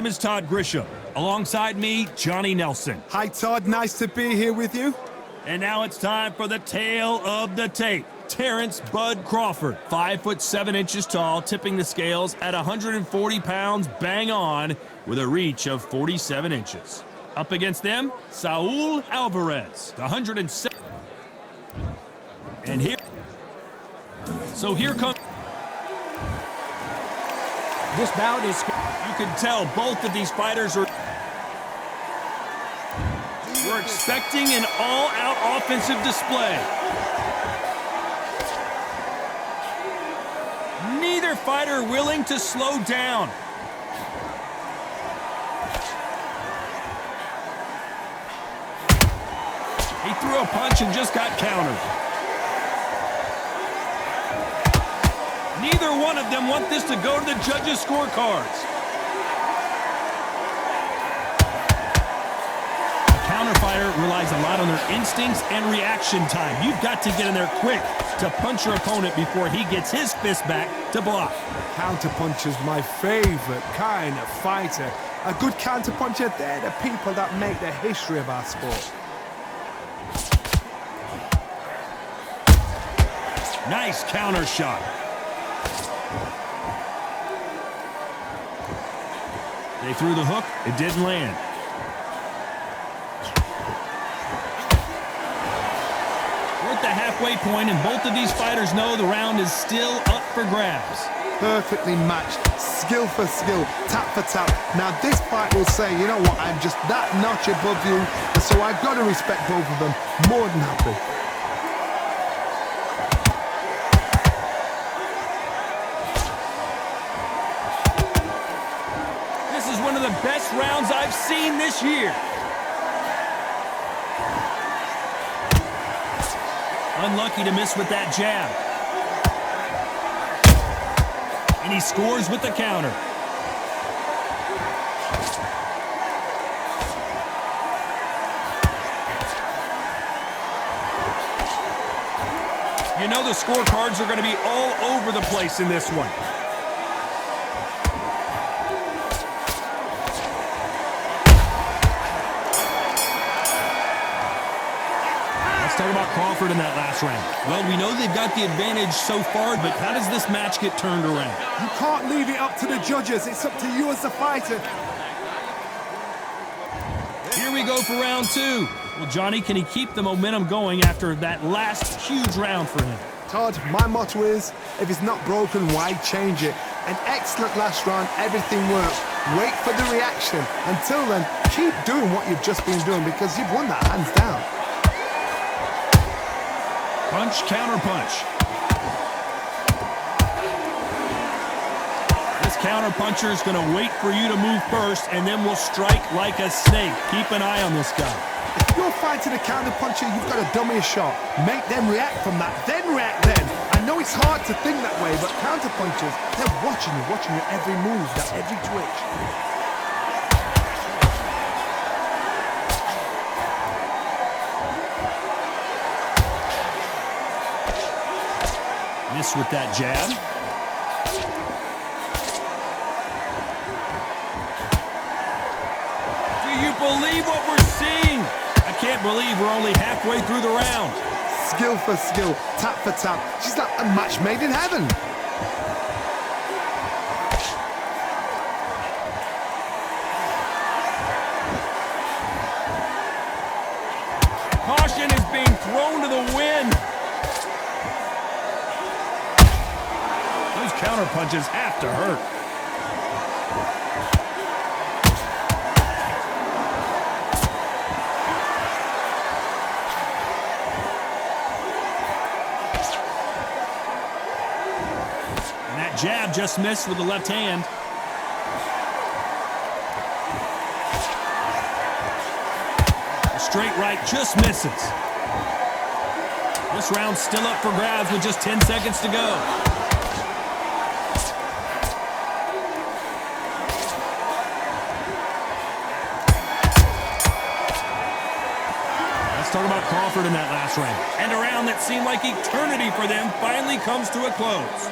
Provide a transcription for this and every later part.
My name is Todd Grisham. Alongside me, Johnny Nelson. Hi, Todd. Nice to be here with you. And now it's time for the tale of the tape. Terrence Bud Crawford, 5'7" tall, tipping the scales at 140 pounds, bang on, with a reach of 47 inches. Up against them, Saul Alvarez, 107. And here comes. This bout is. You can tell both of these fighters are. We're expecting an all-out offensive display. Neither fighter willing to slow down. He threw a punch and just got countered. Neither one of them want this to go to the judges' scorecards. Counterfighter relies a lot on their instincts and reaction time. You've got to get in there quick to punch your opponent before he gets his fist back to block. Counterpuncher's my favorite kind of fighter. A good counterpuncher, they're the people that make the history of our sport. Nice counter shot. They threw the hook, it didn't land. The halfway point, and both of these fighters know the round is still up for grabs. Perfectly matched, skill for skill, tap for tap. Now this fight will say, you know what, I'm just that notch above you, and so I've got to respect both of them. More than happy. This is one of the best rounds I've seen this year. Unlucky to miss with that jab. And he scores with the counter. You know the scorecards are going to be all over the place in this one. Talk about Crawford in that last round. Well, we know they've got the advantage so far, but how does this match get turned around? You can't leave it up to the judges. It's up to you as the fighter. Here we go for round two. Well, Johnny, can he keep the momentum going after that last huge round for him? Todd, my motto is, if it's not broken, why change it? An excellent last round, everything works. Wait for the reaction. Until then, keep doing what you've just been doing because you've won that hands down. Punch, counter punch. This counter puncher is going to wait for you to move first, and then will strike like a snake. Keep an eye on this guy. If you're fighting a counter puncher, you've got to dummy a shot. Make them react from that, then react then. I know it's hard to think that way, but counter punchers, they're watching your every move, that every twitch. Miss with that jab. Do you believe what we're seeing? I can't believe we're only halfway through the round. Skill for skill, tap for tap. She's like a match made in heaven. Caution is being thrown to the wind. Those counter punches have to hurt. And that jab just missed with the left hand. The straight right just misses. This round's still up for grabs with just 10 seconds to go. Let's talk about Crawford in that last round. And a round that seemed like eternity for them finally comes to a close.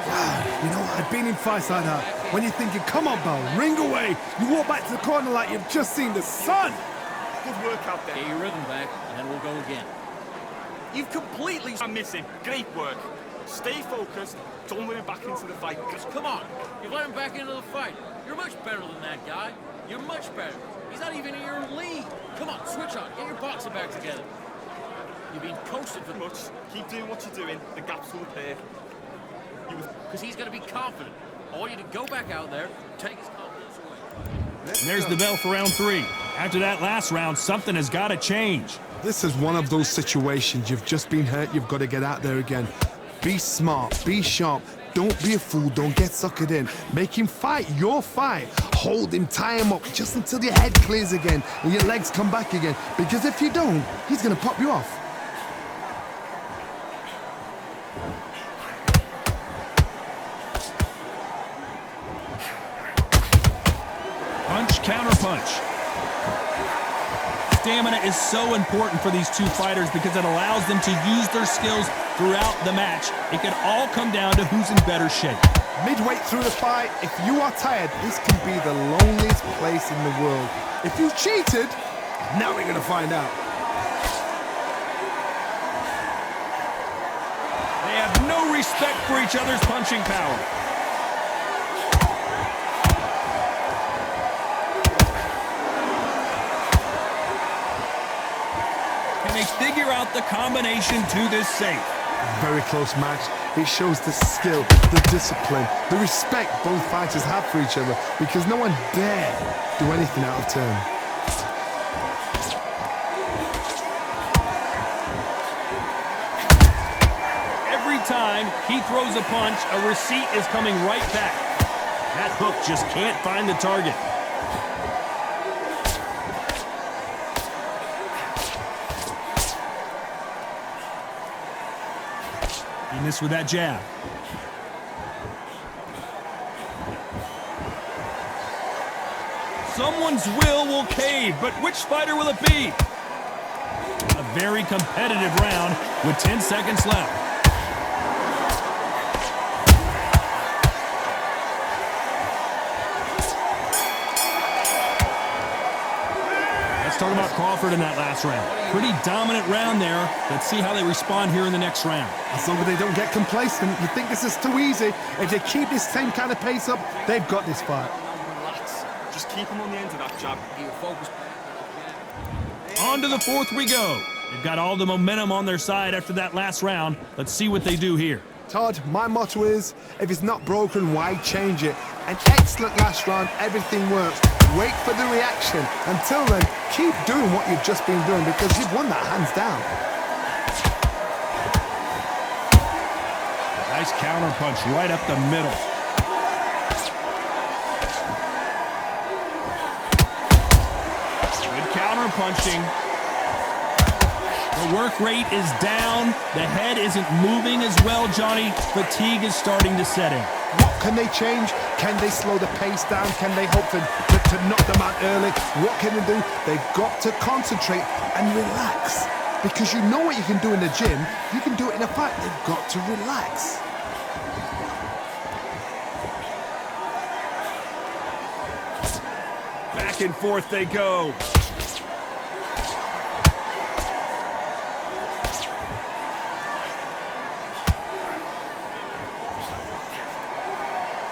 You know, I've been in fights like that. When you're thinking, come on, Bell, ring away. You walk back to the corner like you've just seen the sun. Good work out there. Get your rhythm back, and then we'll go again. You've completely missing. Great work. Stay focused. Don't let him back into the fight. Just come on. You let him back into the fight. You're much better than that guy. You're much better. He's not even in your league. Come on, switch on. Get your boxing back together. You've been coasted for much. Keep doing what you're doing. The gaps will appear. Because he's going to be confident. I want you to go back out there, take his confidence away. And there's the bell for round 3. After that last round, something has got to change. This is one of those situations. You've just been hurt. You've got to get out there again. Be smart. Be sharp. Don't be a fool. Don't get suckered in. Make him fight your fight. Hold him, tie him up just until your head clears again and your legs come back again. Because if you don't, he's going to pop you off. Punch, counter punch. Stamina is so important for these two fighters because it allows them to use their skills throughout the match. It can all come down to who's in better shape. Midway through the fight, if you are tired, this can be the loneliest place in the world. If you cheated, now we're going to find out. They have no respect for each other's punching power. Can they figure out the combination to this safe? Very close match. It shows the skill, the discipline, the respect both fighters have for each other because no one dare do anything out of turn. Every time he throws a punch, a receipt is coming right back. That hook just can't find the target. He missed with that jab. Someone's will cave, but which fighter will it be? A very competitive round with 10 seconds left. Let's talk about Crawford in that last round. Pretty dominant round there. Let's see how they respond here in the next round. As long as they don't get complacent, you think this is too easy. If they keep this same kind of pace up, they've got this fight. Relax. Just keep him on the end of that jab. You're focused. On to the 4th we go. They've got all the momentum on their side after that last round. Let's see what they do here. Todd, my motto is, if it's not broken, why change it? An excellent last round, everything works. Wait for the reaction. Until then, keep doing what you've just been doing because you've won that hands down. Nice counter punch right up the middle. Good counter punching. The work rate is down. The head isn't moving as well, Johnny. Fatigue is starting to set in. What can they change? Can they slow the pace down? Can they hope to knock them out early? What can they do? They've got to concentrate and relax. Because you know what you can do in the gym, you can do it in a fight. They've got to relax. Back and forth they go.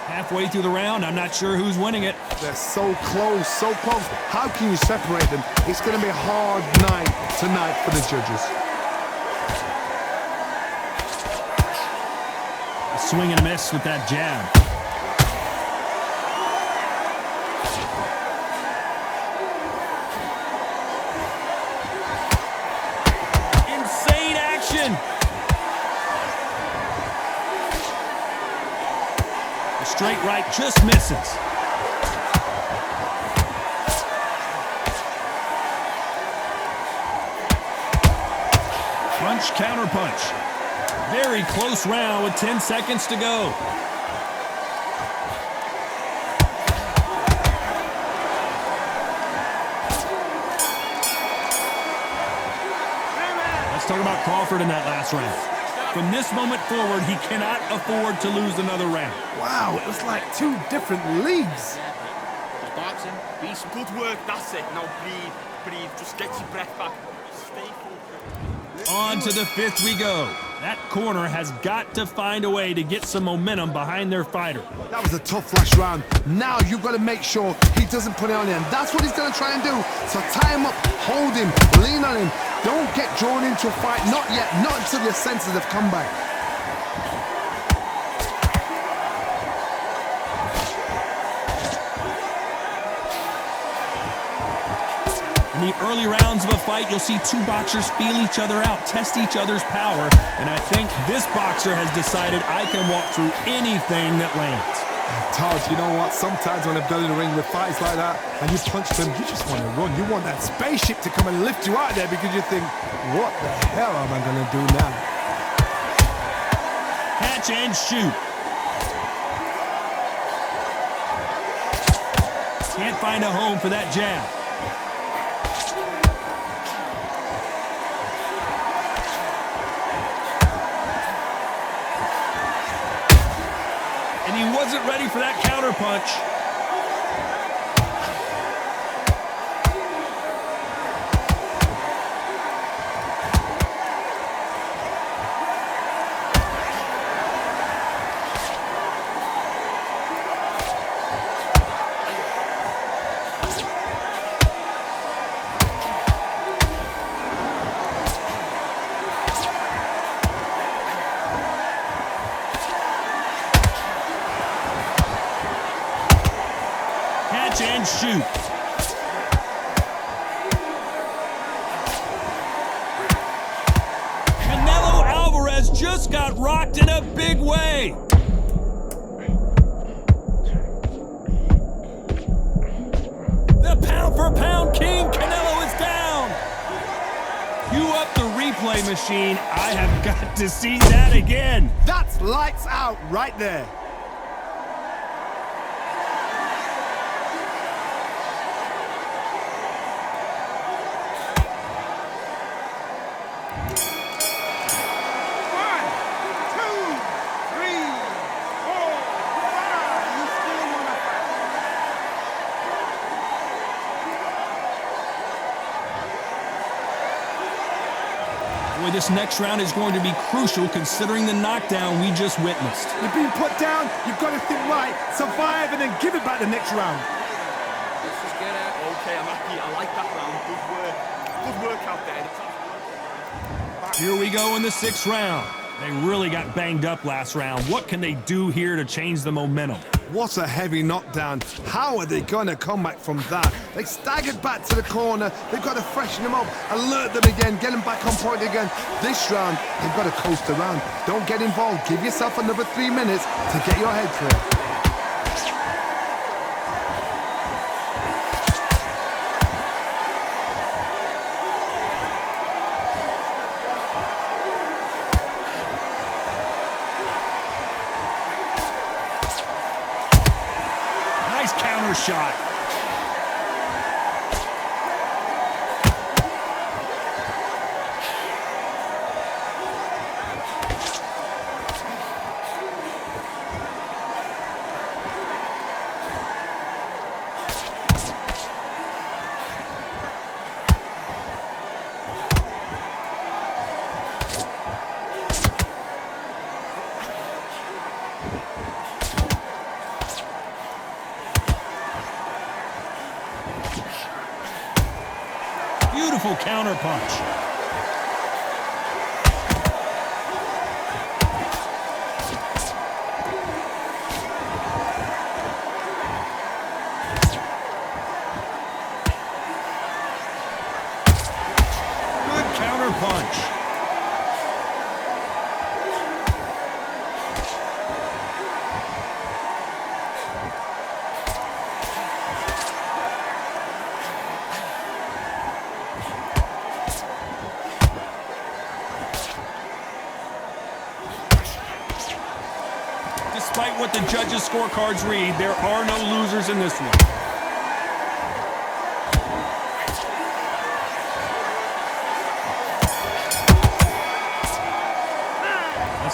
Halfway through the round, I'm not sure who's winning it. They're so close, so close. How can you separate them? It's going to be a hard night tonight for the judges. A swing and a miss with that jab. Insane action! The straight right just misses. Punch, counter punch. Very close round with 10 seconds to go. talk about Crawford in that last round. From this moment forward, he cannot afford to lose another round. Wow, it was like two different leagues. Just boxing, beast. Good work, that's it. Now breathe, breathe. Just get your breath back. Stay focused. On to the fifth we go. That corner has got to find a way to get some momentum behind their fighter. That was a tough last round. Now you've got to make sure he doesn't put it on him. That's what he's going to try and do. So tie him up, hold him, lean on him. Don't get drawn into a fight. Not yet. Not until your senses have come back. In the early rounds of a fight, you'll see two boxers feel each other out, test each other's power, and I think this boxer has decided I can walk through anything that lands. Todd, you know what? Sometimes when I've done in the ring with fights like that, and you punch them, you just want to run. You want that spaceship to come and lift you out there because you think, what the hell am I going to do now? Catch and shoot. Can't find a home for that jab. And he wasn't ready for that counter punch. And shoot. Canelo Alvarez just got rocked in a big way. The pound for pound king, Canelo, is down. Cue up the replay machine. I have got to see that again. That's lights out right there. Boy, this next round is going to be crucial considering the knockdown we just witnessed. You've been put down, you've got to think right, survive and then give it back the next round. Let's just get at it. Okay, I'm happy. I like that round. Good work. Good work out there. Here we go in the sixth round. They really got banged up last round. What can they do here to change the momentum? What a heavy knockdown. How are they going to come back from that? They staggered back to the corner. They've got to freshen them up, alert them again, get them back on point again. This round, they've got to coast around. Don't get involved. Give yourself another 3 minutes to get your head clear. Counter shot. Beautiful counter punch. Good counter punch. Despite what the judges' scorecards read, there are no losers in this one.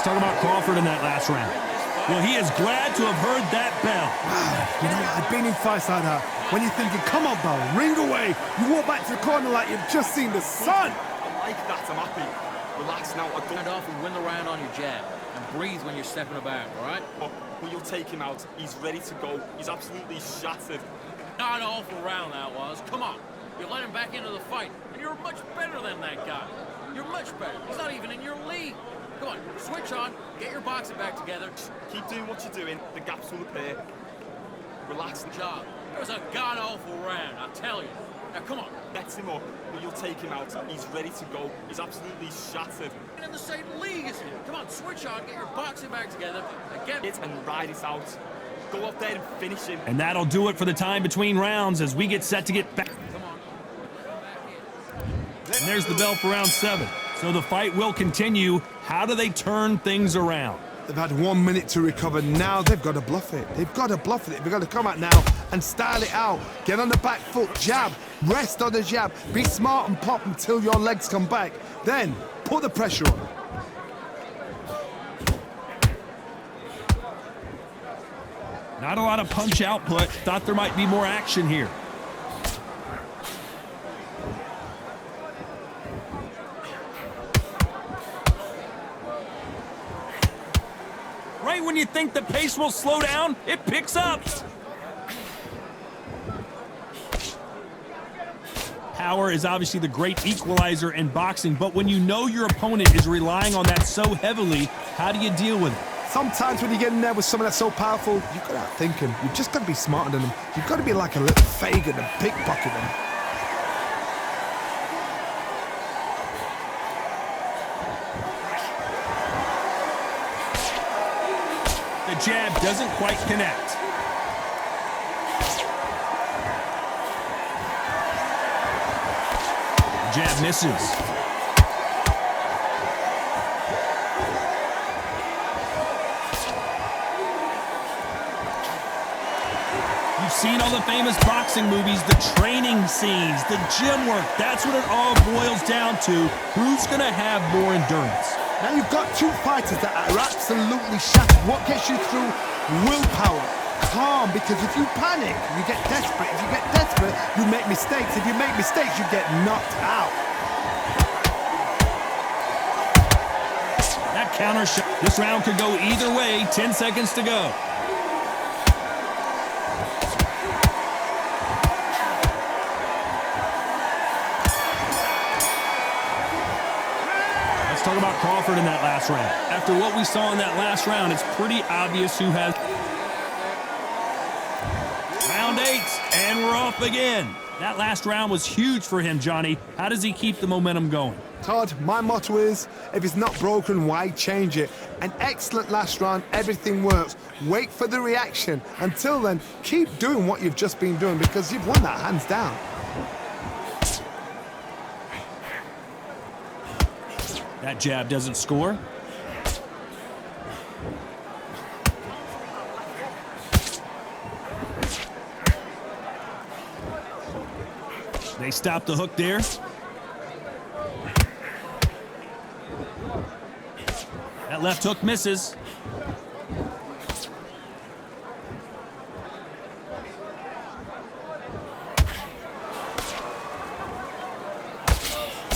talk about Crawford in that last round. Well, he is glad to have heard that bell. You know, I've been in fights like that. When you're thinking, come on, bell, ring away. You walk back to the corner like you've just seen the sun. I like that, I'm happy. Relax now, I don't... Stand off and win the round on your jab. And breathe when you're stepping about, all right? But you'll take him out. He's ready to go. He's absolutely shattered. Not an awful round that was. Come on. You let him back into the fight, and you're much better than that guy. You're much better. He's not even in your league. Come on, switch on, get your boxing back together. Keep doing what you're doing. The gaps will appear. Relax. Good job. It was a god-awful round, I'll tell you. Now, come on. That's him up, but you'll take him out. He's ready to go. He's absolutely shattered. In the same league as him. Come on, switch on, get your boxing back together, and get it and ride it out. Go out there and finish him. And that'll do it for the time between rounds as we get set to get back. Come on. And there's the bell for round 7. So the fight will continue. How do they turn things around? They've had 1 minute to recover. Now they've got to bluff it. They've got to bluff it. They've got to come out now and style it out. Get on the back foot, jab, rest on the jab. Be smart and pop until your legs come back. Then put the pressure on. Not a lot of punch output. Thought there might be more action here. Right when you think the pace will slow down, it picks up. Power is obviously the great equalizer in boxing, but when you know your opponent is relying on that so heavily, how do you deal with it? Sometimes when you get in there with someone that's so powerful, you've got to outthink him. You've just got to be smarter than him. You've got to be like a little Fagin and pickpocket him. The jab doesn't quite connect. Jab misses. You've seen all the famous boxing movies, the training scenes, the gym work. That's what it all boils down to. Who's going to have more endurance? Now you've got two fighters that are absolutely shattered. What gets you through? Willpower. Calm, because if you panic, you get desperate. If you get desperate, you make mistakes. If you make mistakes, you get knocked out. That counter shot. This round could go either way. 10 seconds to go. Talk about Crawford in that last round. After what we saw in that last round, it's pretty obvious who has... Round 8, and we're off again. That last round was huge for him, Johnny. How does he keep the momentum going? Todd, my motto is, if it's not broken, why change it? An excellent last round, everything works. Wait for the reaction. Until then, keep doing what you've just been doing because you've won that hands down. That jab doesn't score. They stop the hook there. That left hook misses.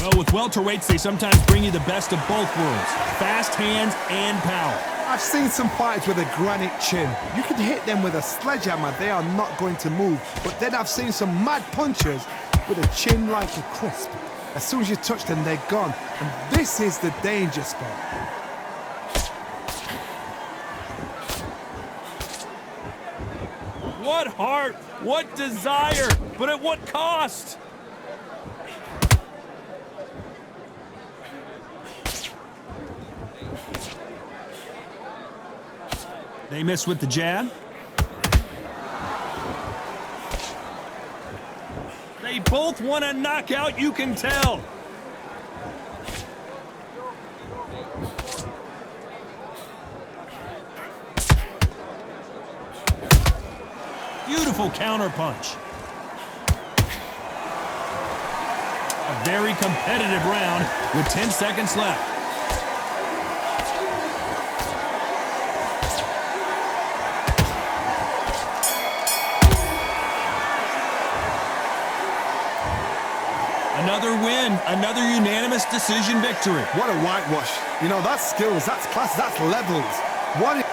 Well, with welterweights, they sometimes bring you the best of both worlds. Fast hands and power. I've seen some fighters with a granite chin. You can hit them with a sledgehammer, they are not going to move. But then I've seen some mad punchers with a chin like a crisp. As soon as you touch them, they're gone. And this is the danger spot. What heart, what desire, but at what cost? They miss with the jab. They both want a knockout, you can tell. Beautiful counter punch. A very competitive round with 10 seconds left. Another win, another unanimous decision victory. What a whitewash. You know, that's skills, that's class, that's levels. What